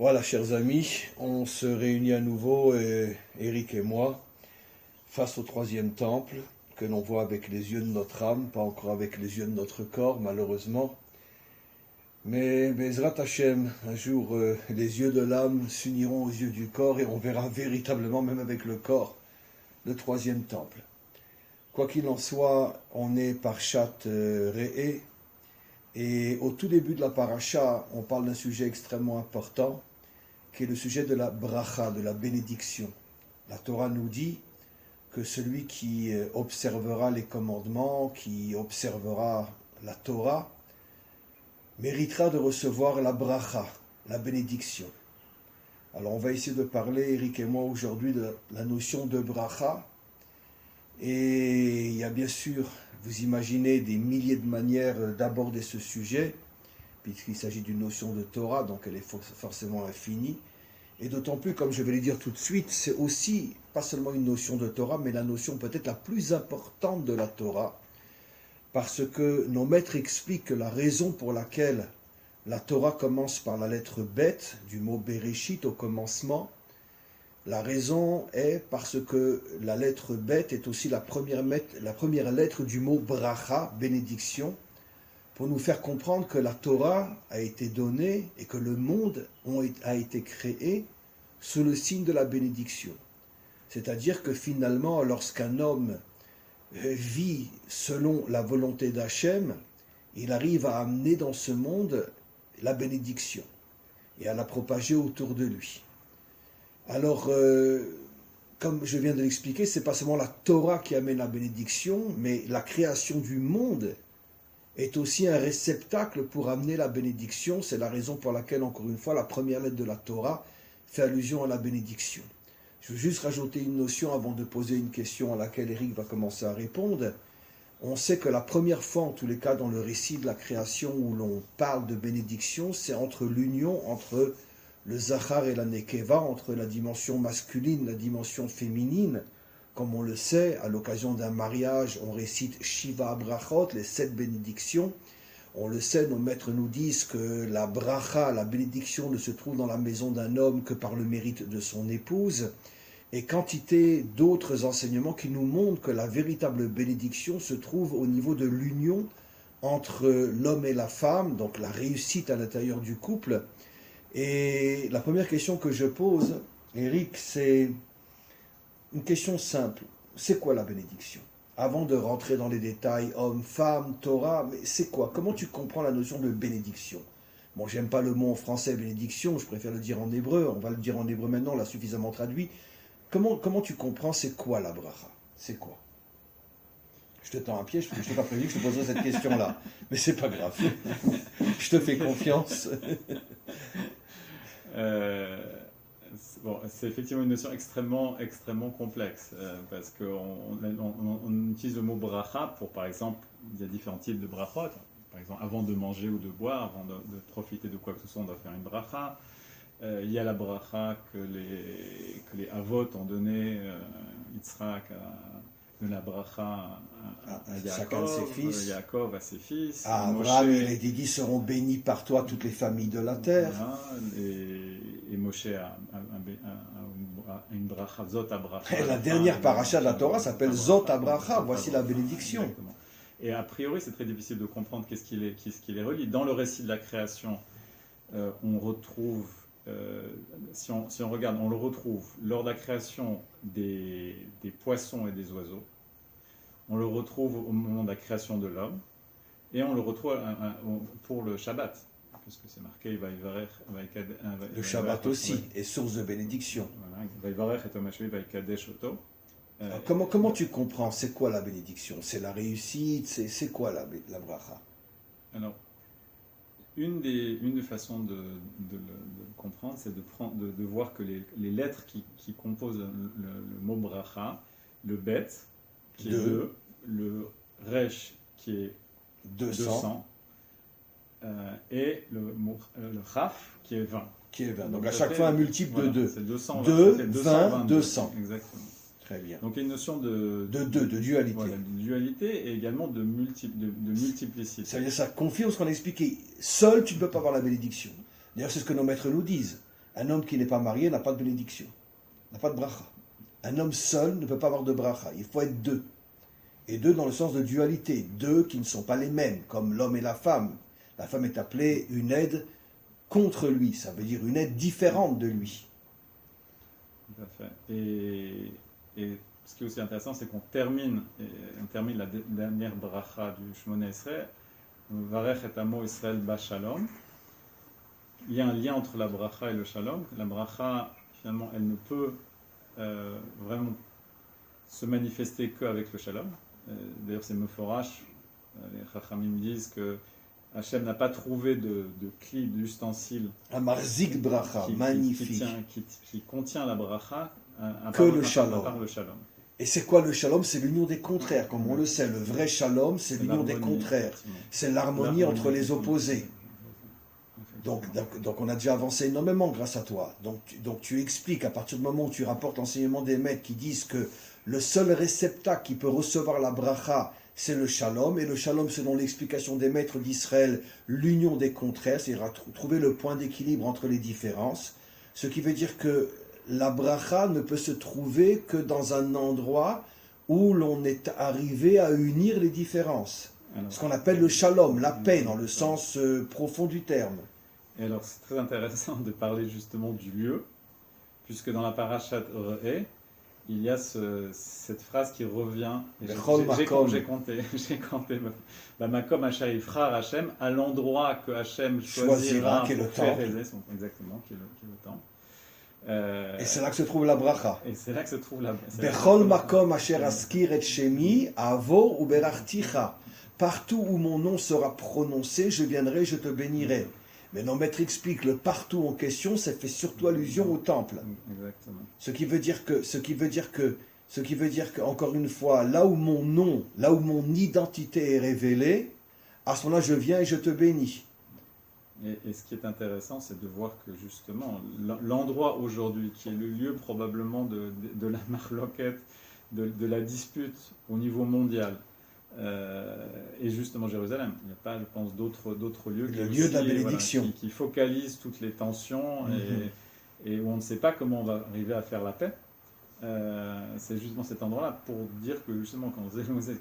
Voilà, chers amis, on se réunit à nouveau, Eric et moi, face au troisième temple, que l'on voit avec les yeux de notre âme, pas encore avec les yeux de notre corps, malheureusement. Mais Bezrat Hashem, un jour, les yeux de l'âme s'uniront aux yeux du corps et on verra véritablement, même avec le corps, le troisième temple. Quoi qu'il en soit, on est Parshat Re'eh, et au tout début de la paracha, on parle d'un sujet extrêmement important, qui est le sujet de la bracha, de la bénédiction. La Torah nous dit que celui qui observera les commandements, qui observera la Torah, méritera de recevoir la bracha, la bénédiction. Alors on va essayer de parler, Eric et moi, aujourd'hui de la notion de bracha. Et il y a bien sûr, vous imaginez, des milliers de manières d'aborder ce sujet, puisqu'il s'agit d'une notion de Torah, donc elle est forcément infinie. Et d'autant plus, comme je vais le dire tout de suite, c'est aussi pas seulement une notion de Torah, mais la notion peut-être la plus importante de la Torah, parce que nos maîtres expliquent que la raison pour laquelle la Torah commence par la lettre Bet, du mot Bereshit au commencement, la raison est parce que la lettre Bet est aussi la première lettre du mot Bracha, bénédiction, pour nous faire comprendre que la Torah a été donnée et que le monde a été créé sous le signe de la bénédiction. C'est-à-dire que finalement, lorsqu'un homme vit selon la volonté d'Hachem, il arrive à amener dans ce monde la bénédiction et à la propager autour de lui. Alors, comme je viens de l'expliquer, ce n'est pas seulement la Torah qui amène la bénédiction, mais la création du monde est aussi un réceptacle pour amener la bénédiction. C'est la raison pour laquelle, encore une fois, la première lettre de la Torah fait allusion à la bénédiction. Je veux juste rajouter une notion avant de poser une question à laquelle Eric va commencer à répondre. On sait que la première fois, en tous les cas, dans le récit de la création où l'on parle de bénédiction, c'est entre l'union entre le Zachar et la Nekeva, entre la dimension masculine et la dimension féminine. Comme on le sait, à l'occasion d'un mariage, on récite Shiva Brachot, les 7 bénédictions. On le sait, nos maîtres nous disent que la bracha, la bénédiction, ne se trouve dans la maison d'un homme que par le mérite de son épouse. Et quantité d'autres enseignements qui nous montrent que la véritable bénédiction se trouve au niveau de l'union entre l'homme et la femme, donc la réussite à l'intérieur du couple. Et la première question que je pose, Eric, c'est une question simple. C'est quoi la bénédiction? Avant de rentrer dans les détails, homme, femme, Torah, mais c'est quoi? Comment tu comprends la notion de bénédiction? Bon, j'aime pas le mot en français bénédiction, je préfère le dire en hébreu. On va le dire en hébreu maintenant, on l'a suffisamment traduit. Comment tu comprends c'est quoi la bracha? C'est quoi? Je te tends un piège parce que je t'ai pas prévu que je te poserais cette question-là. Mais c'est pas grave. Je te fais confiance. C'est effectivement une notion extrêmement complexe parce qu'on utilise le mot bracha pour, par exemple, il y a différents types de brachot. Par exemple, avant de manger ou de boire, avant de profiter de quoi que ce soit, on doit faire une bracha. Il y a la bracha que les avot ont donné, Yitzhak de la bracha à Yaakov, à ses fils. Abraham et les Didi seront bénis par toi, toutes les familles de la terre. Voilà, et Moshe a une bracha, Zot Abracha. Et la dernière paracha de la Torah s'appelle Zot Abracha, voici la bénédiction. Exactement. Et a priori, c'est très difficile de comprendre qu'est-ce qui les relie. Dans le récit de la création, on retrouve, si on regarde, on le retrouve lors de la création des poissons et des oiseaux. On le retrouve au moment de la création de l'homme, et on le retrouve pour le Shabbat, puisque c'est marqué le Shabbat aussi est source de bénédiction. Comment tu comprends c'est quoi la bénédiction? C'est la réussite? C'est quoi la bracha? Alors, une des façons de le comprendre, c'est de voir que les lettres qui composent le mot bracha, le bet, qui est 2, le resh, qui est 200 et le chaf, qui est 20. Donc à chaque fois un multiple de 2. C'est 200, 20, 200. Exactement. Très bien. Donc il y a une notion de dualité. Voilà, de dualité et également de multiplicité. Ça confirme ce qu'on a expliqué. Seul, tu ne peux pas avoir la bénédiction. D'ailleurs, c'est ce que nos maîtres nous disent. Un homme qui n'est pas marié n'a pas de bénédiction, n'a pas de bracha. Un homme seul ne peut pas avoir de bracha, il faut être deux. Et deux dans le sens de dualité, deux qui ne sont pas les mêmes, comme l'homme et la femme. La femme est appelée une aide contre lui, ça veut dire une aide différente de lui. Tout à fait. Et ce qui est aussi intéressant, c'est qu'on termine la dernière bracha du Shmona Esrei, Varech et amo Israël ba shalom. Il y a un lien entre la bracha et le shalom. La bracha, finalement, elle ne peut vraiment se manifester qu'avec le shalom. D'ailleurs, c'est Meforash. Les Chachamim disent que Hachem n'a pas trouvé de cli, d'ustensile. Un marzik bracha, magnifique. Qui contient la bracha à que le shalom. Par le shalom. Et c'est quoi le shalom? C'est l'union des contraires. Comme on le sait, le vrai shalom, c'est l'union des contraires. C'est l'harmonie entre les opposés. Donc, on a déjà avancé énormément grâce à toi. Donc tu expliques, à partir du moment où tu rapportes l'enseignement des maîtres qui disent que le seul réceptacle qui peut recevoir la bracha, c'est le shalom. Et le shalom, selon l'explication des maîtres d'Israël, l'union des contraires, c'est-à-dire trouver le point d'équilibre entre les différences. Ce qui veut dire que la bracha ne peut se trouver que dans un endroit où l'on est arrivé à unir les différences. Alors, ce qu'on appelle le shalom, la paix dans le sens profond du terme. Et alors c'est très intéressant de parler justement du lieu, puisque dans la parashat Re'eh, il y a cette phrase qui revient. J'ai compté. Makom Asher Yifrar Hashem, à l'endroit que Hashem choisira qui est le pour faire temple. Exactement, qui est le temple. Et c'est là que se trouve la bracha. Et c'est là que se trouve la bracha. Bechol makom asher askir et shemi, avor ou berachticha. Partout où mon nom sera prononcé, je viendrai, je te bénirai. Mais nos maîtres expliquent le partout en question, ça fait surtout allusion au temple. Exactement. Ce qui veut dire que, encore une fois, là où mon nom, là où mon identité est révélée, à ce moment-là, je viens et je te bénis. Et ce qui est intéressant, c'est de voir que justement, l'endroit aujourd'hui, qui est le lieu probablement de la marloquette, de la dispute au niveau mondial, et justement Jérusalem. Il n'y a pas, je pense, d'autres lieux le lieu de la bénédiction. Voilà, qui focalisent toutes les tensions et où on ne sait pas comment on va arriver à faire la paix. C'est justement cet endroit-là pour dire que justement,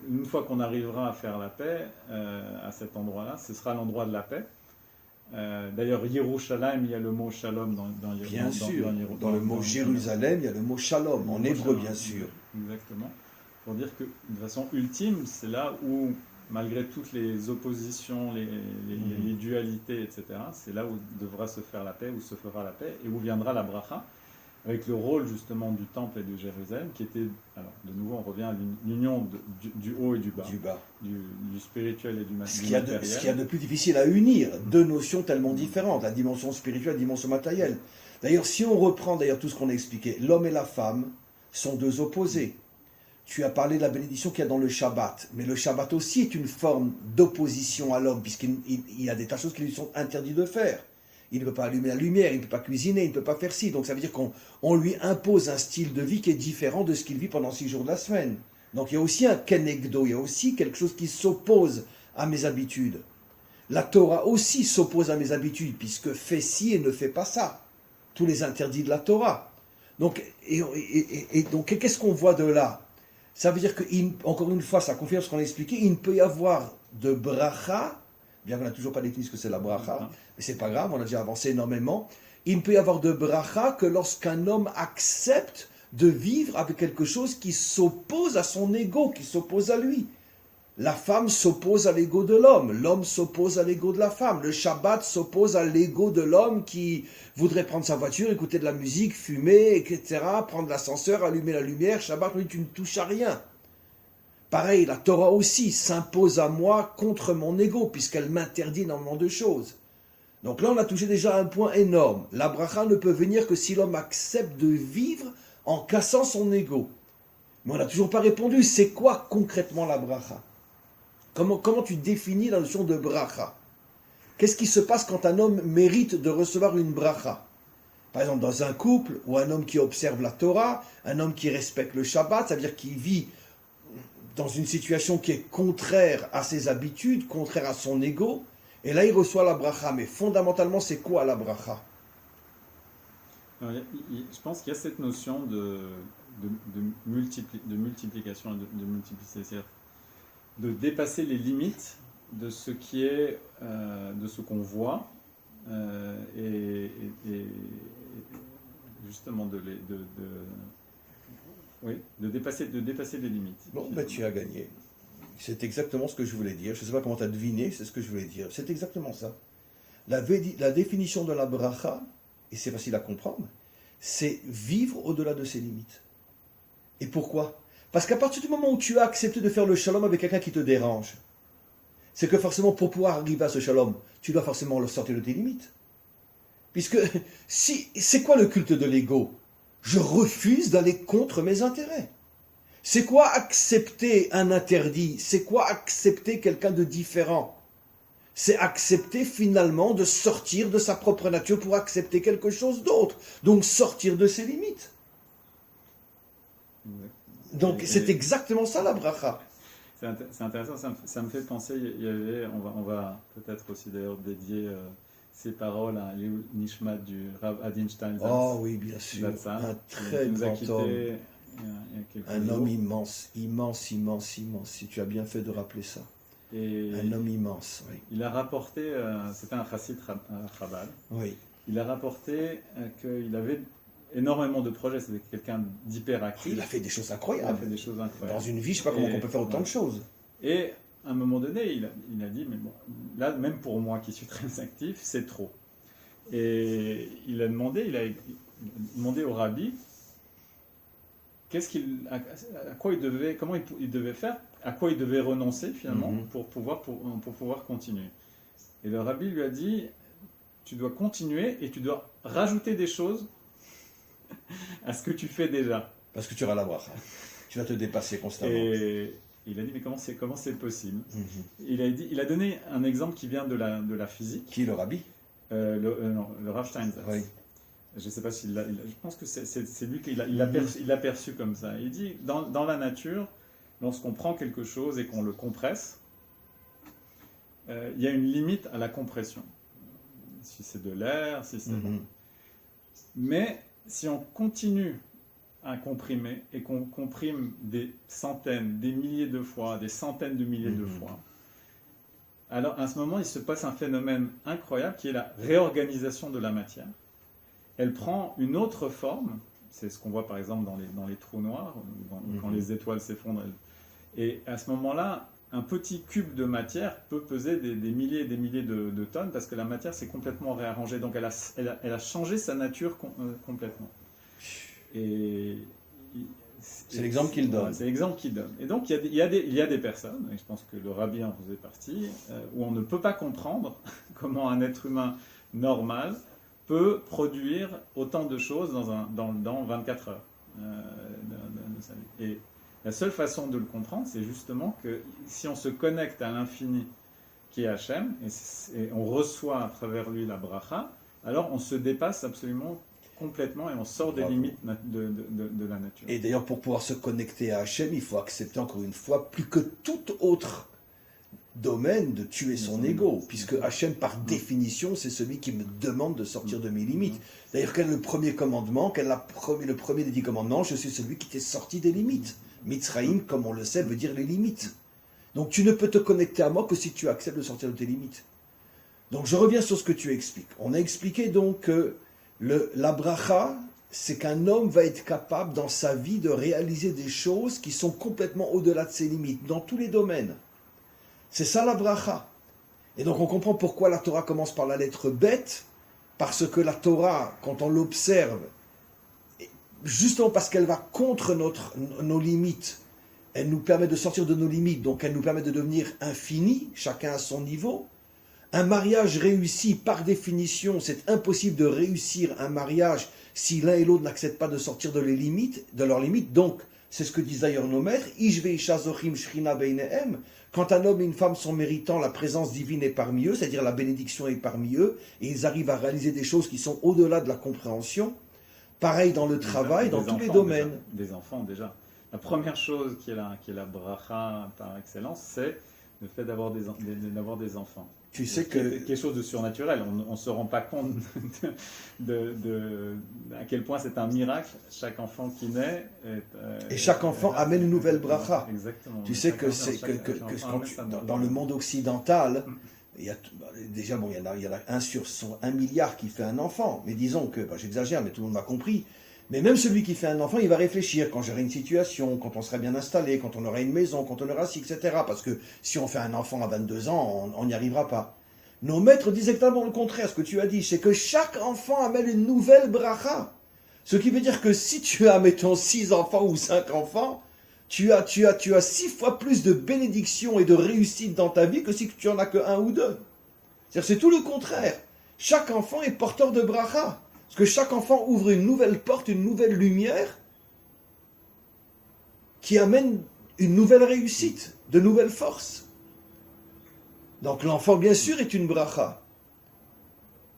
une fois qu'on arrivera à faire la paix à cet endroit-là, ce sera l'endroit de la paix. D'ailleurs, Yerushalayim, il y a le mot shalom dans le mot Jérusalem, il y a le mot shalom, en hébreu, bien sûr. Exactement. Pour dire que, de façon ultime, c'est là où, malgré toutes les oppositions, les dualités, etc., c'est là où devra se faire la paix, où se fera la paix, et où viendra la bracha, avec le rôle justement du temple et de Jérusalem, qui était, alors de nouveau on revient à l'union du haut et du bas, du spirituel et du matériel. Ce qu'il y a de plus difficile à unir, deux notions tellement différentes, la dimension spirituelle et la dimension matérielle. D'ailleurs, si on reprend tout ce qu'on a expliqué, l'homme et la femme sont deux opposés. Tu as parlé de la bénédiction qu'il y a dans le Shabbat, mais le Shabbat aussi est une forme d'opposition à l'homme, puisqu'il y a des tas de choses qui lui sont interdites de faire. Il ne peut pas allumer la lumière, il ne peut pas cuisiner, il ne peut pas faire ci. Donc ça veut dire qu'on lui impose un style de vie qui est différent de ce qu'il vit pendant 6 jours de la semaine. Donc il y a aussi un kenegdo, il y a aussi quelque chose qui s'oppose à mes habitudes. La Torah aussi s'oppose à mes habitudes, puisque fais ci et ne fais pas ça. Tous les interdits de la Torah. Donc, donc qu'est-ce qu'on voit de là? Ça veut dire que, encore une fois, ça confirme ce qu'on a expliqué, il ne peut y avoir de bracha, bien qu'on n'a toujours pas défini ce que c'est la bracha, mais c'est pas grave, on a déjà avancé énormément. Il ne peut y avoir de bracha que lorsqu'un homme accepte de vivre avec quelque chose qui s'oppose à son ego, qui s'oppose à lui. La femme s'oppose à l'ego de l'homme s'oppose à l'ego de la femme, le Shabbat s'oppose à l'ego de l'homme qui voudrait prendre sa voiture, écouter de la musique, fumer, etc., prendre l'ascenseur, allumer la lumière. Shabbat, lui, tu ne touches à rien. Pareil, la Torah aussi s'impose à moi contre mon ego, puisqu'elle m'interdit énormément de choses. Donc là, on a touché déjà un point énorme. La bracha ne peut venir que si l'homme accepte de vivre en cassant son ego. Mais on n'a toujours pas répondu, c'est quoi concrètement la bracha? Comment tu définis la notion de bracha? Qu'est-ce qui se passe quand un homme mérite de recevoir une bracha? Par exemple, dans un couple, ou un homme qui observe la Torah, un homme qui respecte le Shabbat, c'est-à-dire qui vit dans une situation qui est contraire à ses habitudes, contraire à son ego, et là il reçoit la bracha. Mais fondamentalement, c'est quoi la bracha? Alors, je pense qu'il y a cette notion de multiplication et de multiplicité, c'est-à-dire de dépasser les limites de ce qui est, de ce qu'on voit, et justement oui, de dépasser les limites. Bon, ben tu as gagné. C'est exactement ce que je voulais dire. Je ne sais pas comment tu as deviné, c'est ce que je voulais dire. C'est exactement ça. La définition de la bracha, et c'est facile à comprendre, c'est vivre au-delà de ses limites. Et pourquoi? Parce qu'à partir du moment où tu as accepté de faire le shalom avec quelqu'un qui te dérange, c'est que forcément, pour pouvoir arriver à ce shalom, tu dois forcément le sortir de tes limites. Puisque, c'est quoi le culte de l'ego? Je refuse d'aller contre mes intérêts. C'est quoi accepter un interdit? C'est quoi accepter quelqu'un de différent? C'est accepter finalement de sortir de sa propre nature pour accepter quelque chose d'autre. Donc sortir de ses limites. Donc c'est exactement ça la bracha. C'est intéressant, ça me fait penser, il y avait, on va peut-être aussi d'ailleurs dédier ces paroles à Léo Nishmat du Rav Adin Steinsaltz. Oh oui, bien sûr, un très grand homme. Un homme immense, immense, immense, immense, si tu as bien fait de rappeler ça. Et un homme immense, oui. Il a rapporté, c'était un chassid Chabad, oui. Il a rapporté qu'il avait énormément de projets, c'était quelqu'un d'hyperactif. Il a fait des choses incroyables. Il a fait des choses incroyables. Dans une vie, je ne sais pas comment on peut faire autant de choses. Et à un moment donné, il a dit, mais bon, là, même pour moi qui suis très actif, c'est trop. Et il a demandé au rabbi à quoi il devait, comment il devait faire, à quoi il devait renoncer finalement pour pouvoir continuer. Et le rabbi lui a dit, tu dois continuer et tu dois rajouter des choses à ce que tu fais déjà. Parce que tu auras la bracha. Tu vas te dépasser constamment. Et il a dit, mais comment c'est possible? Il a donné un exemple qui vient de la physique. Qui est le rabbi? Le Rav Steinsaltz. Oui. Je ne sais pas s'il l'a. Je pense que c'est lui qui l'a perçu comme ça. Il dit, dans la nature, lorsqu'on prend quelque chose et qu'on le compresse, il y a une limite à la compression. Si c'est de l'air, si c'est... Mais si on continue à comprimer et qu'on comprime des centaines, des milliers de fois, des centaines de milliers de fois, alors à ce moment, il se passe un phénomène incroyable qui est la réorganisation de la matière. Elle prend une autre forme, c'est ce qu'on voit par exemple dans les trous noirs, quand les étoiles s'effondrent. Et à ce moment-là, un petit cube de matière peut peser des milliers et des milliers de tonnes parce que la matière s'est complètement réarrangée. Donc elle a changé sa nature complètement. Et c'est l'exemple qu'il donne. C'est l'exemple qu'il donne. Et donc il y a des personnes, et je pense que le rabbi en faisait partie, où on ne peut pas comprendre comment un être humain normal peut produire autant de choses dans 24 heures de sa vie. Et la seule façon de le comprendre, c'est justement que si on se connecte à l'infini qui est Hachem, et on reçoit à travers lui la bracha, alors on se dépasse absolument complètement et on sort des limites de la nature. Et d'ailleurs, pour pouvoir se connecter à Hachem, il faut accepter encore une fois, plus que tout autre domaine, de tuer son ego, puisque Hachem, par définition, c'est celui qui me demande de sortir de mes limites. D'ailleurs, quel est le premier commandement? Le premier des 10 commandements? Je suis celui qui t'est sorti des limites. Mitzraïm, comme on le sait, veut dire les limites. Donc tu ne peux te connecter à moi que si tu acceptes de sortir de tes limites. Donc je reviens sur ce que tu expliques. On a expliqué donc que la bracha, c'est qu'un homme va être capable dans sa vie de réaliser des choses qui sont complètement au-delà de ses limites, dans tous les domaines. C'est ça la bracha. Et donc on comprend pourquoi la Torah commence par la lettre bête, parce que la Torah, quand on l'observe, justement parce qu'elle va contre nos limites, elle nous permet de sortir de nos limites, donc elle nous permet de devenir infini, chacun à son niveau. Un mariage réussi, par définition, c'est impossible de réussir un mariage si l'un et l'autre n'acceptent pas de sortir de leurs limites. Donc, c'est ce que disent d'ailleurs nos maîtres, quand un homme et une femme sont méritants, la présence divine est parmi eux, c'est-à-dire la bénédiction est parmi eux, et ils arrivent à réaliser des choses qui sont au-delà de la compréhension. Pareil dans le travail, dans tous les domaines. Des enfants déjà. La première chose qui est la bracha par excellence, c'est le fait d'avoir des enfants. Tu sais que... quelque chose de surnaturel. On ne se rend pas compte à quel point c'est un miracle. Chaque enfant qui naît et chaque enfant amène une nouvelle bracha. Exactement. Tu sais que dans le monde occidental, il y a déjà bon, il y en a 1 sur 1 milliard qui fait un enfant. Mais disons que, j'exagère, mais tout le monde m'a compris. Mais même celui qui fait un enfant, il va réfléchir quand j'aurai une situation, quand on serait bien installé, quand on aura une maison, quand on aura ci, etc. Parce que si on fait un enfant à 22 ans, on n'y arrivera pas. Nos maîtres disent exactement le contraire, ce que tu as dit, c'est que chaque enfant amène une nouvelle bracha. Ce qui veut dire que si tu as, mettons, 6 enfants ou 5 enfants, tu as 6 fois plus de bénédictions et de réussite dans ta vie que si tu en as que 1 ou 2. C'est-à-dire c'est tout le contraire. Chaque enfant est porteur de bracha. Parce que chaque enfant ouvre une nouvelle porte, une nouvelle lumière qui amène une nouvelle réussite, de nouvelles forces. Donc l'enfant, bien sûr, est une bracha.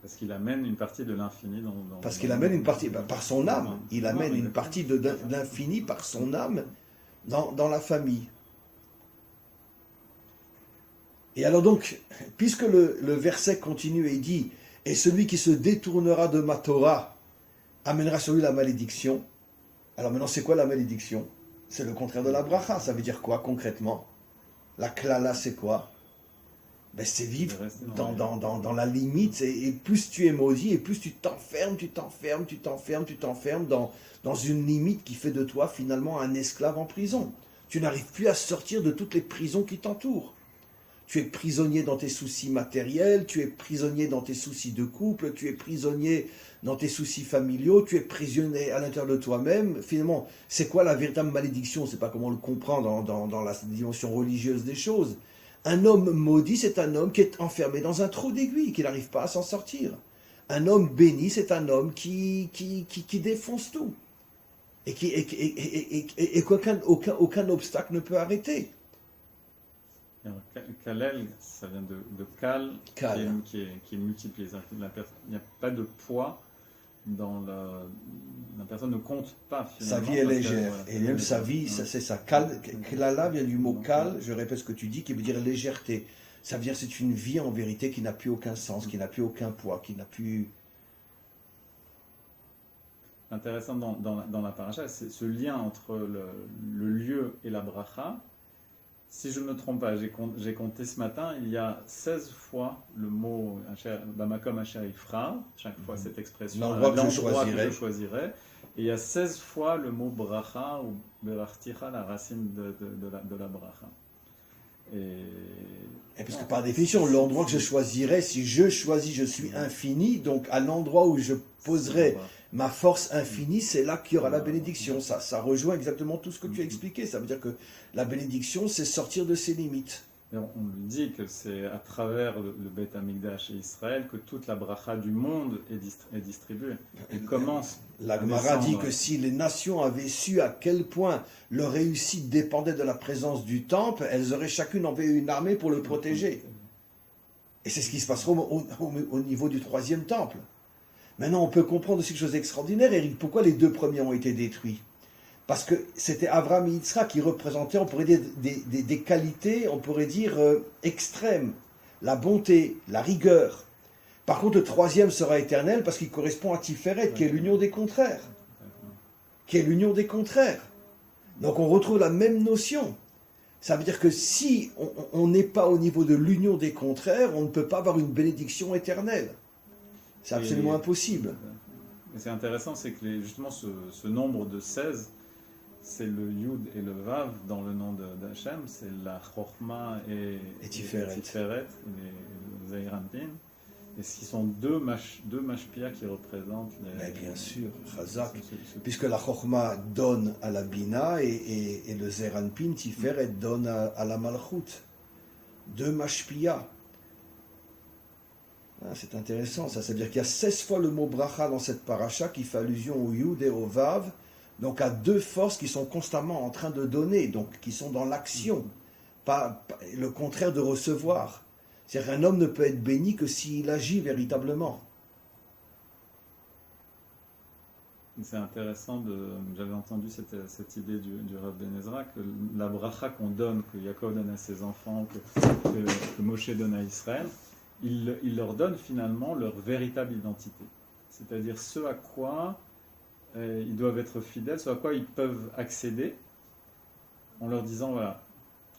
Parce qu'il amène une partie de l'infini parce qu'il amène une partie, par son âme. Il amène une partie de l'infini par son âme dans la famille. Et alors donc, puisque le verset continue et dit « Et celui qui se détournera de ma Torah amènera sur lui la malédiction », alors maintenant c'est quoi la malédiction? C'est le contraire de la bracha. Ça veut dire quoi concrètement? La klala c'est quoi? C'est vivre dans la limite, et plus tu es maudit, et plus tu t'enfermes dans une limite qui fait de toi finalement un esclave en prison. Tu n'arrives plus à sortir de toutes les prisons qui t'entourent. Tu es prisonnier dans tes soucis matériels, tu es prisonnier dans tes soucis de couple, tu es prisonnier dans tes soucis familiaux, tu es prisonnier à l'intérieur de toi-même. Finalement, c'est quoi la véritable malédiction? C'est pas comment on le comprend dans la dimension religieuse des choses. Un homme maudit, c'est un homme qui est enfermé dans un trou d'aiguille, qui n'arrive pas à s'en sortir. Un homme béni, c'est un homme qui défonce tout. Et qu'aucun obstacle ne peut arrêter. Kalel, ça vient de kal, qui est multiplié. Il n'y a pas de poids dans la personne ne compte pas finalement. Sa vie est légère. Et même sa vie, c'est ça. Klala vient du mot kal, je répète ce que tu dis, qui veut dire légèreté. Ça veut dire que c'est une vie en vérité qui n'a plus aucun sens, qui n'a plus aucun poids, qui n'a plus... Intéressant dans la paracha, c'est ce lien entre le lieu et la bracha. Si je ne me trompe pas, j'ai compté ce matin, il y a 16 fois le mot Bamakom Asher Ifra, chaque fois cette expression, l'endroit que je choisirai. Et il y a 16 fois le mot Bracha ou Berachticha, la racine de la Bracha. Et parce que par définition, l'endroit que je choisirai, si je choisis, je suis infini, donc à l'endroit où je poserai ma force infinie, c'est là qu'il y aura la bénédiction. Ça rejoint exactement tout ce que tu as expliqué. Ça veut dire que la bénédiction, c'est sortir de ses limites. Et on lui dit que c'est à travers le Beth Amikdash et Israël que toute la bracha du monde est distribuée. Elle commence. La Gemara dit que si les nations avaient su à quel point leur réussite dépendait de la présence du temple, elles auraient chacune envoyé une armée pour le protéger. Et c'est ce qui se passera au niveau du 3e temple. Maintenant, on peut comprendre aussi quelque chose d'extraordinaire, Eric. Pourquoi les 2 premiers ont été détruits? Parce que c'était Abraham et Yitzhak qui représentaient, on pourrait dire, des qualités, on pourrait dire, extrêmes. La bonté, la rigueur. Par contre, le 3e sera éternel parce qu'il correspond à Tiferet, qui est l'union des contraires. Donc on retrouve la même notion. Ça veut dire que si on n'est pas au niveau de l'union des contraires, on ne peut pas avoir une bénédiction éternelle. C'est absolument impossible. Et c'est intéressant, c'est que justement ce nombre de 16, c'est le Yud et le Vav dans le nom d'Hachem, c'est la Chochma et Tiferet, les Zeir Anpin. Et ce sont deux mashpia qui représentent les... Mais bien sûr, Chazak, puisque la Chochma donne à la Bina et le Zeir Anpin, Tiferet, donne à la Malchut. 2 mashpia. C'est intéressant, ça veut dire qu'il y a 16 fois le mot bracha dans cette paracha qui fait allusion au Yud et au Vav, donc à 2 forces qui sont constamment en train de donner, donc qui sont dans l'action, pas le contraire de recevoir. C'est-à-dire qu'un homme ne peut être béni que s'il agit véritablement. C'est intéressant, j'avais entendu cette idée du Rav Ben Ezra, que la bracha qu'on donne, que Yaakov donne à ses enfants, que Moshe donne à Israël, il leur donne finalement leur véritable identité. C'est-à-dire ce à quoi ils doivent être fidèles, ce à quoi ils peuvent accéder, en leur disant voilà,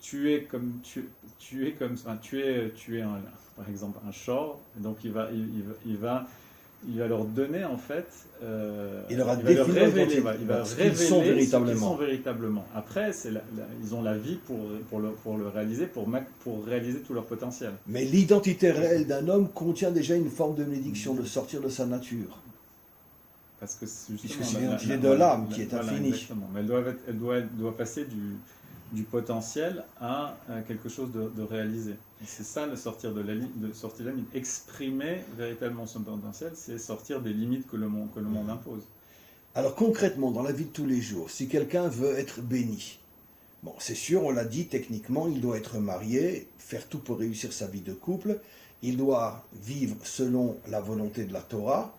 tu es par exemple un shor, donc il va leur donner en fait, il leur révéler, il va révéler ce qu'ils sont véritablement. Après, ils ont la vie pour le réaliser, pour réaliser tout leur potentiel. Mais l'identité réelle d'un homme contient déjà une forme de bénédiction, de sortir de sa nature. Parce que c'est l'identité de l'âme qui est infinie. Exactement. Mais elle doit passer du potentiel à quelque chose de réalisé. Et c'est ça le sortir de la limite. Exprimer véritablement son potentiel, c'est sortir des limites que le monde impose. Alors concrètement, dans la vie de tous les jours, si quelqu'un veut être béni, bon, c'est sûr, on l'a dit, techniquement, il doit être marié, faire tout pour réussir sa vie de couple, il doit vivre selon la volonté de la Torah,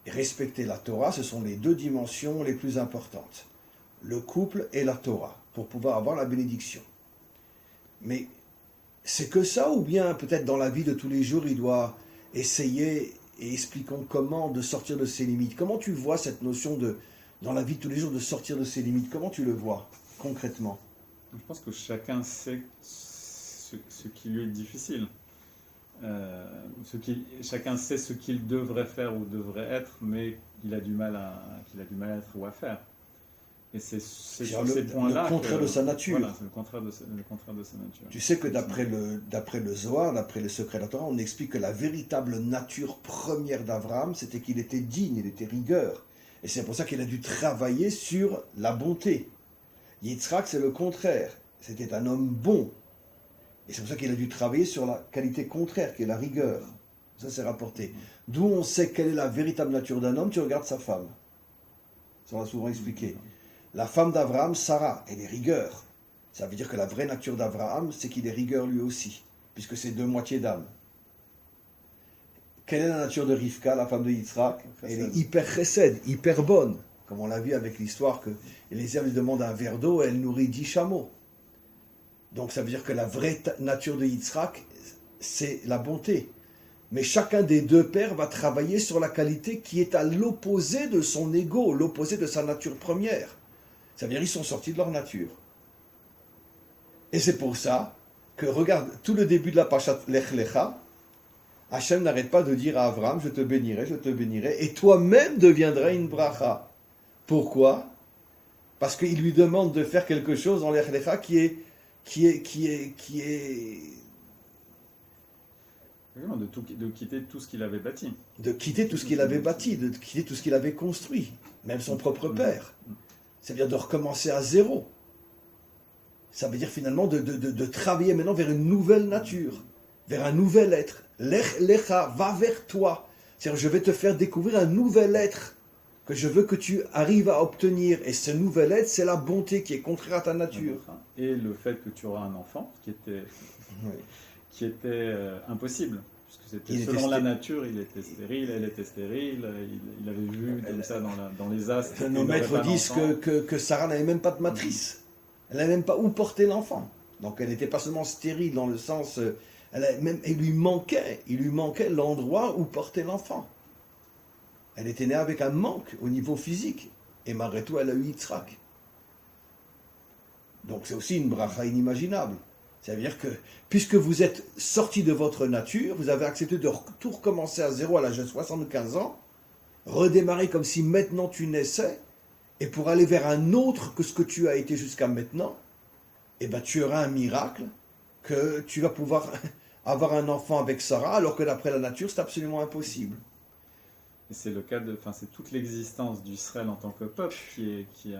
et respecter la Torah, ce sont les deux dimensions les plus importantes. Le couple et la Torah, pour pouvoir avoir la bénédiction. Mais c'est que ça, ou bien peut-être dans la vie de tous les jours, il doit essayer, et expliquons comment, de sortir de ses limites. Comment tu vois cette notion dans la vie de tous les jours, de sortir de ses limites? Comment tu le vois, concrètement? Je pense que chacun sait ce qui lui est difficile. Chacun sait ce qu'il devrait faire ou devrait être, mais qu'il a du mal à être ou à faire. Et c'est sur ces points-là le contraire de sa nature. Voilà, c'est le contraire de sa nature. Tu sais que d'après le Zohar, d'après les secrets de la Torah, on explique que la véritable nature première d'Abraham, c'était qu'il était digne, il était rigueur. Et c'est pour ça qu'il a dû travailler sur la bonté. Yitzhak, c'est le contraire. C'était un homme bon. Et c'est pour ça qu'il a dû travailler sur la qualité contraire, qui est la rigueur. Ça, c'est rapporté. D'où on sait quelle est la véritable nature d'un homme, tu regardes sa femme. Ça, on l'a souvent expliqué. La femme d'Abraham, Sarah, elle est rigueur. Ça veut dire que la vraie nature d'Abraham, c'est qu'il est rigueur lui aussi, puisque c'est deux moitiés d'âme. Quelle est la nature de Rivka, la femme de Yitzhak? Elle est hyper chesed, hyper bonne. Comme on l'a vu avec l'histoire que Eliezer lui demande un verre d'eau, elle nourrit 10 chameaux. Donc ça veut dire que la vraie nature de Yitzhak, c'est la bonté. Mais chacun des deux pères va travailler sur la qualité qui est à l'opposé de son ego, l'opposé de sa nature première. Ça veut dire qu'ils sont sortis de leur nature. Et c'est pour ça que, regarde, tout le début de la Pashat Lech Lecha, Hachem n'arrête pas de dire à Abraham, je te bénirai, et toi-même deviendras une bracha. Pourquoi? Parce qu'il lui demande de faire quelque chose en Lech Lecha qui est de quitter tout ce qu'il avait bâti. De quitter tout ce qu'il avait bâti, de quitter tout ce qu'il avait construit, même son propre père. Ça veut dire de recommencer à zéro. Ça veut dire finalement de travailler maintenant vers une nouvelle nature, vers un nouvel être. Lech lecha, va vers toi. C'est-à-dire je vais te faire découvrir un nouvel être que je veux que tu arrives à obtenir. Et ce nouvel être, c'est la bonté qui est contraire à ta nature. Et le fait que tu auras un enfant, qui était impossible. Puisque selon la nature, il était stérile, elle était stérile, il avait vu comme ça dans les astres. Nos maîtres disent que Sarah n'avait même pas de matrice. Elle n'avait même pas où porter l'enfant. Donc elle n'était pas seulement stérile dans le sens... il lui manquait l'endroit où porter l'enfant. Elle était née avec un manque au niveau physique. Et malgré tout, elle a eu Yitzhak. Donc c'est aussi une bracha inimaginable. C'est-à-dire que, puisque vous êtes sorti de votre nature, vous avez accepté de tout recommencer à zéro à l'âge de 75 ans, redémarrer comme si maintenant tu naissais, et pour aller vers un autre que ce que tu as été jusqu'à maintenant, eh ben tu auras un miracle, que tu vas pouvoir avoir un enfant avec Sarah, alors que d'après la nature, c'est absolument impossible. Et c'est le cas c'est toute l'existence d'Israël en tant que peuple qui est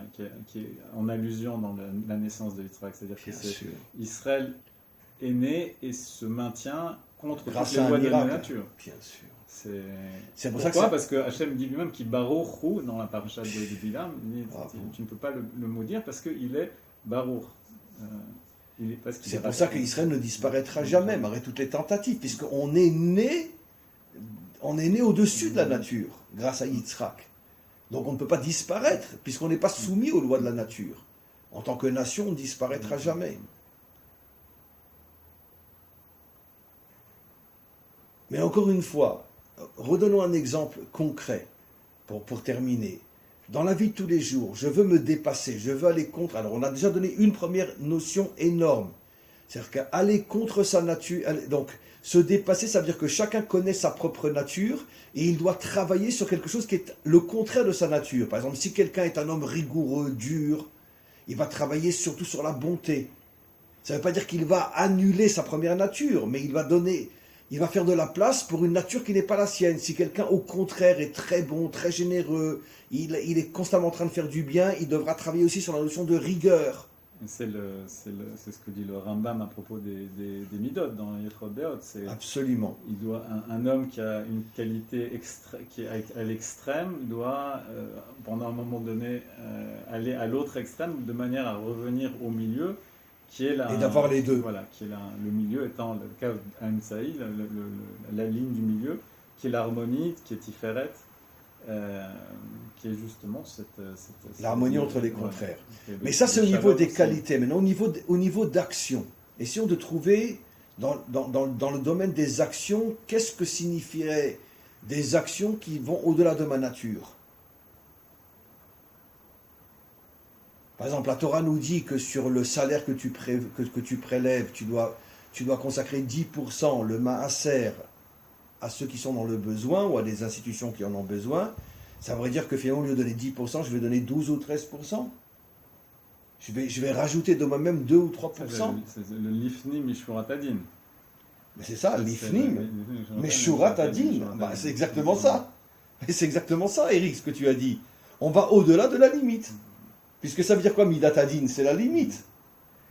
en allusion dans la naissance de Yitzhak. C'est-à-dire que Israël est né et se maintient contre toutes les lois de la nature. Bien sûr. C'est pour ça parce que Hachem dit lui-même qu'il Baruch Hu dans la paracha de Bilam, tu ne peux pas le maudire parce qu'il est Baruch. C'est pour ça qu'Israël ne disparaîtra jamais, malgré toutes les tentatives, puisqu'on est né au-dessus de la nature, grâce à Yitzhak. Donc on ne peut pas disparaître, puisqu'on n'est pas soumis aux lois de la nature. En tant que nation, on ne disparaîtra jamais. Mais encore une fois, redonnons un exemple concret pour terminer. Dans la vie de tous les jours, je veux me dépasser, je veux aller contre. Alors, on a déjà donné une première notion énorme. C'est-à-dire qu'aller contre sa nature, donc se dépasser, ça veut dire que chacun connaît sa propre nature et il doit travailler sur quelque chose qui est le contraire de sa nature. Par exemple, si quelqu'un est un homme rigoureux, dur, il va travailler surtout sur la bonté. Ça ne veut pas dire qu'il va annuler sa première nature, mais il va faire de la place pour une nature qui n'est pas la sienne. Si quelqu'un, au contraire, est très bon, très généreux, il est constamment en train de faire du bien, il devra travailler aussi sur la notion de rigueur. C'est ce que dit le Rambam à propos des midot dans Yechot Deot. Absolument. Un homme qui a une qualité qui est à l'extrême doit, pendant un moment donné, aller à l'autre extrême de manière à revenir au milieu, qui est et d'avoir les deux. Voilà, qui est le milieu étant le Kav Amsaï, la ligne du milieu, qui est l'harmonie, qui est Tiferet. Qui est justement l'harmonie entre les contraires. Voilà. Mais ça, c'est au niveau des qualités. Maintenant, au niveau d'action, essayons de trouver, dans le domaine des actions, qu'est-ce que signifieraient des actions qui vont au-delà de ma nature. Par exemple, la Torah nous dit que sur le salaire que tu prélèves, tu dois consacrer 10%, le maaser, à ceux qui sont dans le besoin ou à des institutions qui en ont besoin. Ça voudrait dire que finalement, au lieu de donner 10%, je vais donner 12 ou 13%. Je vais rajouter de moi-même 2 ou 3%. C'est le lifnim mishurat adin. Mais c'est ça, l'ifnim, mishurat adin. C'est exactement ça. Et c'est exactement ça, Eric, ce que tu as dit. On va au-delà de la limite. Puisque ça veut dire quoi, midat adin? C'est la limite.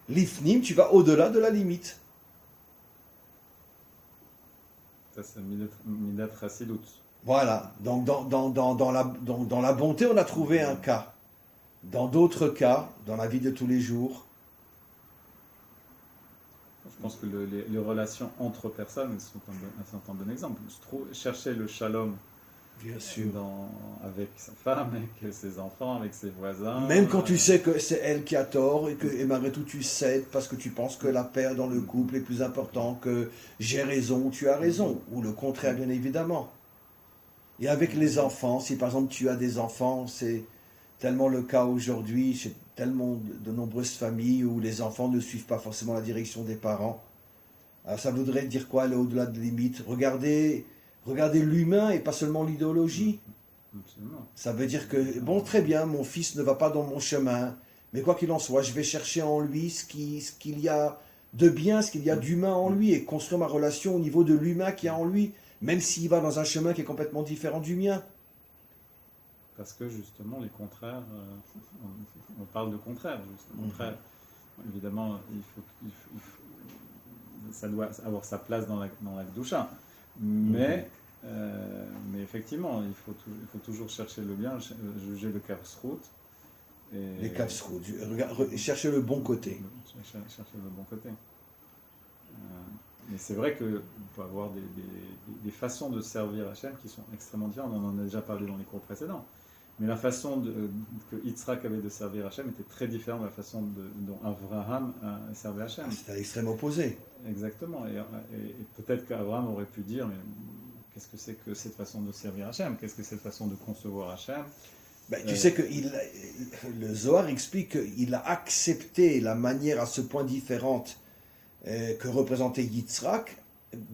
L'ifnim, tu vas au-delà de la limite. Ça, c'est midat chassidut. Voilà. Donc, dans la bonté, on a trouvé un cas. Dans d'autres cas, dans la vie de tous les jours. Je pense que les relations entre personnes sont un bon exemple. Chercher le shalom. Bien sûr. Avec sa femme, avec ses enfants, avec ses voisins. Même quand tu sais que c'est elle qui a tort et malgré tout tu cèdes parce que tu penses que la paix dans le couple est plus important que j'ai raison ou tu as raison, ou le contraire bien évidemment. Et avec les enfants, si par exemple tu as des enfants, c'est tellement le cas aujourd'hui chez tellement de nombreuses familles où les enfants ne suivent pas forcément la direction des parents. Alors ça voudrait dire quoi, aller au-delà de limites? Regardez l'humain et pas seulement l'idéologie. Absolument. Ça veut dire que, bon, très bien, mon fils ne va pas dans mon chemin, mais quoi qu'il en soit, je vais chercher en lui ce qu'il y a de bien, ce qu'il y a d'humain en lui, et construire ma relation au niveau de l'humain qu'il y a en lui, même s'il va dans un chemin qui est complètement différent du mien. Parce que justement, les contraires, on parle de contraires, contraire. Évidemment, ça doit avoir sa place dans la Kedusha. Mais effectivement, il faut toujours chercher le bien, juger le Kavsrout. Les Kavsrout, chercher le bon côté. Chercher le bon côté. Mais c'est vrai qu'on peut avoir des façons de servir Hachem qui sont extrêmement différentes. On en a déjà parlé dans les cours précédents. Mais la façon que Yitzhak avait de servir Hachem était très différente de la façon dont Abraham servait Hachem. C'était à l'extrême opposé. Exactement. Et peut-être qu'Abraham aurait pu dire, mais qu'est-ce que c'est que cette façon de servir Hachem? Qu'est-ce que c'est cette façon de concevoir Hachem? Tu sais que le Zohar explique qu'il a accepté la manière à ce point différente que représentait Yitzhak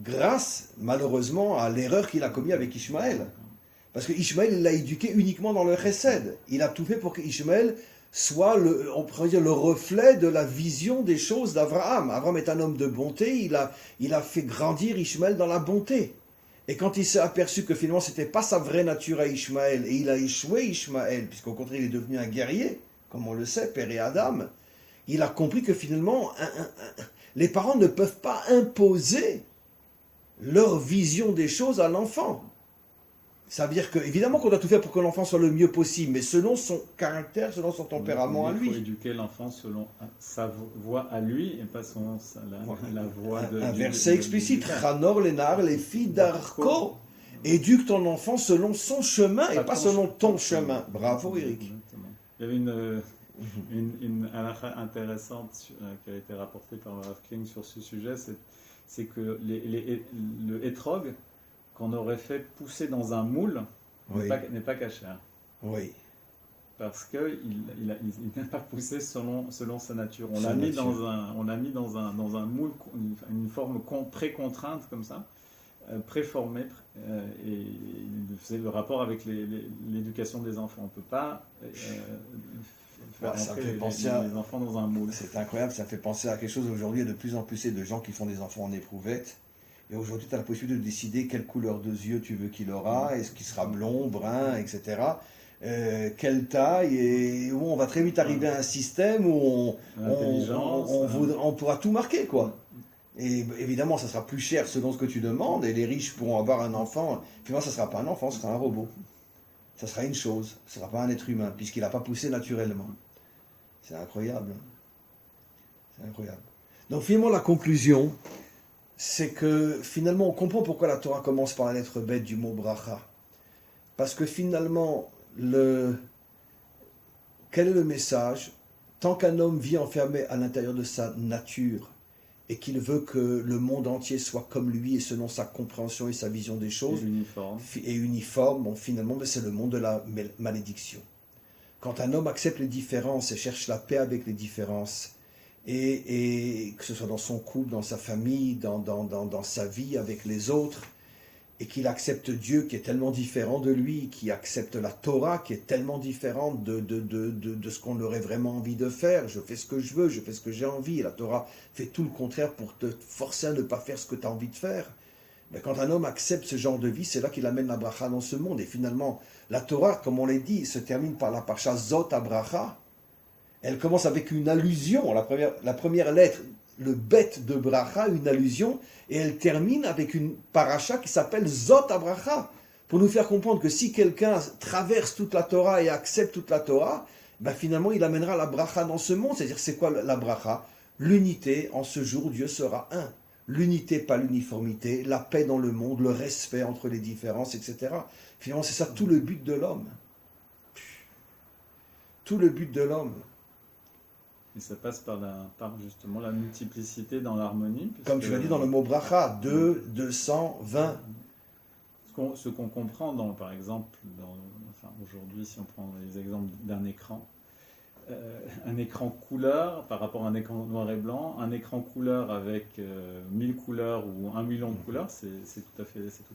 grâce, malheureusement, à l'erreur qu'il a commise avec Ishmaël. Parce que Ishmaël, il l'a éduqué uniquement dans le chesed. Il a tout fait pour que Ishmaël soit on pourrait dire, le reflet de la vision des choses d'Abraham. Abraham est un homme de bonté, il a fait grandir Ishmaël dans la bonté. Et quand il s'est aperçu que finalement ce n'était pas sa vraie nature à Ishmaël, et il a échoué Ishmaël, puisqu'au contraire il est devenu un guerrier, comme on le sait, père et Adam, il a compris que finalement les parents ne peuvent pas imposer leur vision des choses à l'enfant. Ça veut dire que, évidemment qu'on doit tout faire pour que l'enfant soit le mieux possible, mais selon son caractère, selon son tempérament à lui. Il faut éduquer l'enfant selon sa voix à lui et pas selon la voix de... Un verset explicite, Chanor Lénar, les filles d'Arco. Éduque ton enfant selon son chemin et pas selon ton chemin. Bravo Eric. Exactement. Il y avait une halakha intéressante qui a été rapportée par Rav Kling sur ce sujet, c'est que le hétrog qu'on aurait fait pousser dans un moule Oui, n'est pas caché. oui, Parce qu'il n'a pas poussé selon sa nature. On Sa l'a mis nature. dans un moule, une forme précontrainte comme ça, préformée, et il faisait le rapport avec l'éducation des enfants. On ne peut pas faire Ça me entrer fait penser à... les enfants dans un moule. C'est incroyable, ça me fait penser à quelque chose aujourd'hui. Il y a de plus en plus de gens qui font des enfants en éprouvette. Et aujourd'hui, tu as la possibilité de décider quelle couleur de yeux tu veux qu'il aura, est-ce qu'il sera blond, brun, etc. Quelle taille, et où on va très vite arriver à un système où L'intelligence. on pourra tout marquer, quoi. Et évidemment, ça sera plus cher selon ce que tu demandes, et les riches pourront avoir un enfant. Finalement, ça ne sera pas un enfant, ce sera un robot. Ça sera une chose, ce ne sera pas un être humain, puisqu'il n'a pas poussé naturellement. C'est incroyable. C'est incroyable. Donc finalement, la conclusion, c'est que finalement, on comprend pourquoi la Torah commence par la lettre bête du mot bracha. Parce que finalement, quel est le message? Tant qu'un homme vit enfermé à l'intérieur de sa nature et qu'il veut que le monde entier soit comme lui et selon sa compréhension et sa vision des choses, et uniforme, bon, finalement, c'est le monde de la malédiction. Quand un homme accepte les différences et cherche la paix avec les différences, et que ce soit dans son couple, dans sa famille, dans sa vie avec les autres, et qu'il accepte Dieu qui est tellement différent de lui, qui accepte la Torah qui est tellement différente de ce qu'on aurait vraiment envie de faire. Je fais ce que je veux, je fais ce que j'ai envie. Et la Torah fait tout le contraire pour te forcer à ne pas faire ce que tu as envie de faire. Mais quand un homme accepte ce genre de vie, c'est là qu'il amène la bracha dans ce monde. Et finalement, la Torah, comme on l'a dit, se termine par la parcha Zot HaBracha. Elle commence avec une allusion, la première lettre, le bête de bracha, une allusion, et elle termine avec une paracha qui s'appelle Zot HaBracha, pour nous faire comprendre que si quelqu'un traverse toute la Torah et accepte toute la Torah, ben finalement il amènera la bracha dans ce monde. C'est-à-dire, c'est quoi la bracha? L'unité, en ce jour, Dieu sera un. L'unité, pas l'uniformité, la paix dans le monde, le respect entre les différences, etc. Finalement, c'est ça tout le but de l'homme. Tout le but de l'homme. Et ça passe par justement la multiplicité dans l'harmonie. Comme tu l'as dit dans le mot bracha, 220. Ce qu'on comprend, par exemple, aujourd'hui, si on prend les exemples d'un écran, un écran couleur par rapport à un écran noir et blanc, un écran couleur avec 1000 couleurs ou 1 million de couleurs, c'est tout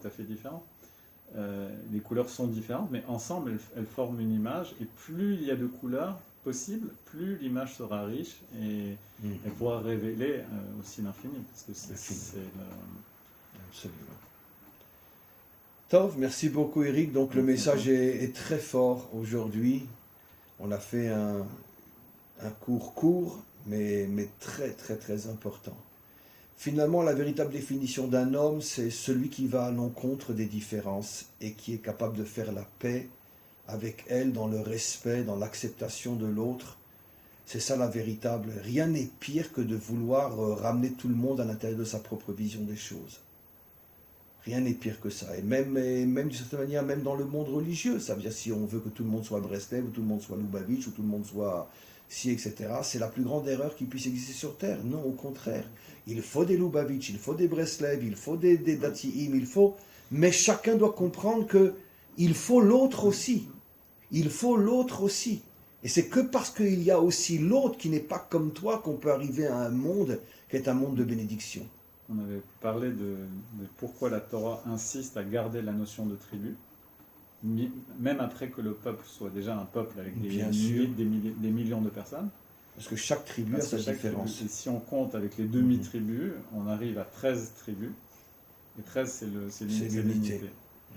à fait différent. Les couleurs sont différentes, mais ensemble, elles forment une image, et plus il y a de couleurs possible, plus l'image sera riche et elle pourra révéler aussi l'infini. Parce que c'est Absolument. Tov, merci beaucoup Eric. Donc le message est très fort aujourd'hui. On a fait un cours court, mais très très très important. Finalement, la véritable définition d'un homme, c'est celui qui va à l'encontre des différences et qui est capable de faire la paix avec elle dans le respect, dans l'acceptation de l'autre. C'est ça la véritable. Rien n'est pire que de vouloir ramener tout le monde à l'intérieur de sa propre vision des choses. Rien n'est pire que ça. Et même d'une certaine manière, même dans le monde religieux, ça veut dire si on veut que tout le monde soit Breslev, ou tout le monde soit Lubavitch, ou tout le monde soit ci, etc., c'est la plus grande erreur qui puisse exister sur Terre. Non, au contraire. Il faut des Lubavitch, il faut des Breslev, il faut des Datiim, mais chacun doit comprendre que il faut l'autre aussi. Il faut l'autre aussi. Et c'est que parce qu'il y a aussi l'autre qui n'est pas comme toi qu'on peut arriver à un monde qui est un monde de bénédiction. On avait parlé de pourquoi la Torah insiste à garder la notion de tribu, même après que le peuple soit déjà un peuple avec des millions de personnes. Parce que chaque tribu a sa différence. Et si on compte avec les demi-tribus, on arrive à 13 tribus. Et 13, c'est l'unité.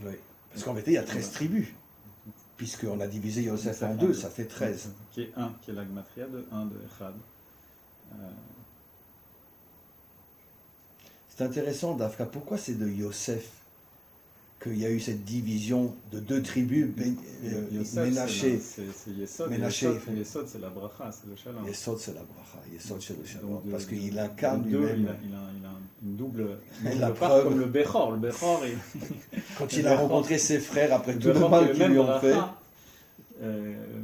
Oui. Parce qu'en vérité, il y a 13 tribus. Puisqu'on a divisé Yosef en deux, ça fait 13. Qui est la gematria de 1 de Echad. C'est intéressant, Dafka. Pourquoi c'est de Yosef qu'il y a eu cette division de deux tribus, Ménaché? C'est Yesod. Yesod, c'est la bracha, c'est le shalom. Yesod, c'est la bracha. Yesod, c'est le shalom. Parce qu'il incarne lui-même. Il a une double la part preuve, comme le Bechor. Le Bechor, quand il a rencontré ses frères après tout le mal qu'ils lui ont fait.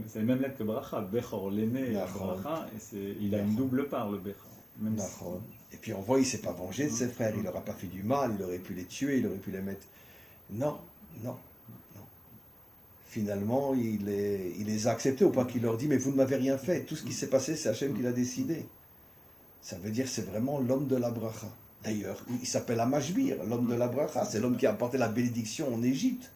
C'est la même lettre que bracha. Bechor, l'aîné, bracha, et il a une double part, le Bechor. Et puis on voit, il ne s'est pas vengé de ses frères, il n'aura pas fait du mal, il aurait pu les tuer, il aurait pu les mettre. Non, non, non. Finalement, il les a acceptés au point qu'il leur dit, mais vous ne m'avez rien fait. Tout ce qui s'est passé, c'est Hachem qui l'a décidé. Ça veut dire c'est vraiment l'homme de la bracha. D'ailleurs, il s'appelle Amashbir, l'homme de la bracha. C'est l'homme qui a apporté la bénédiction en Égypte.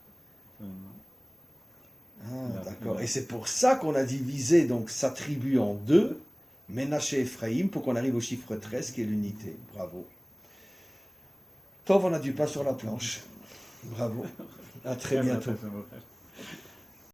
Ah, d'accord. Et c'est pour ça qu'on a divisé donc sa tribu en deux, Ménaché et Ephraïm, pour qu'on arrive au chiffre 13 qui est l'unité. Bravo. Tov, on a du pain sur la planche. Bravo. À très bientôt.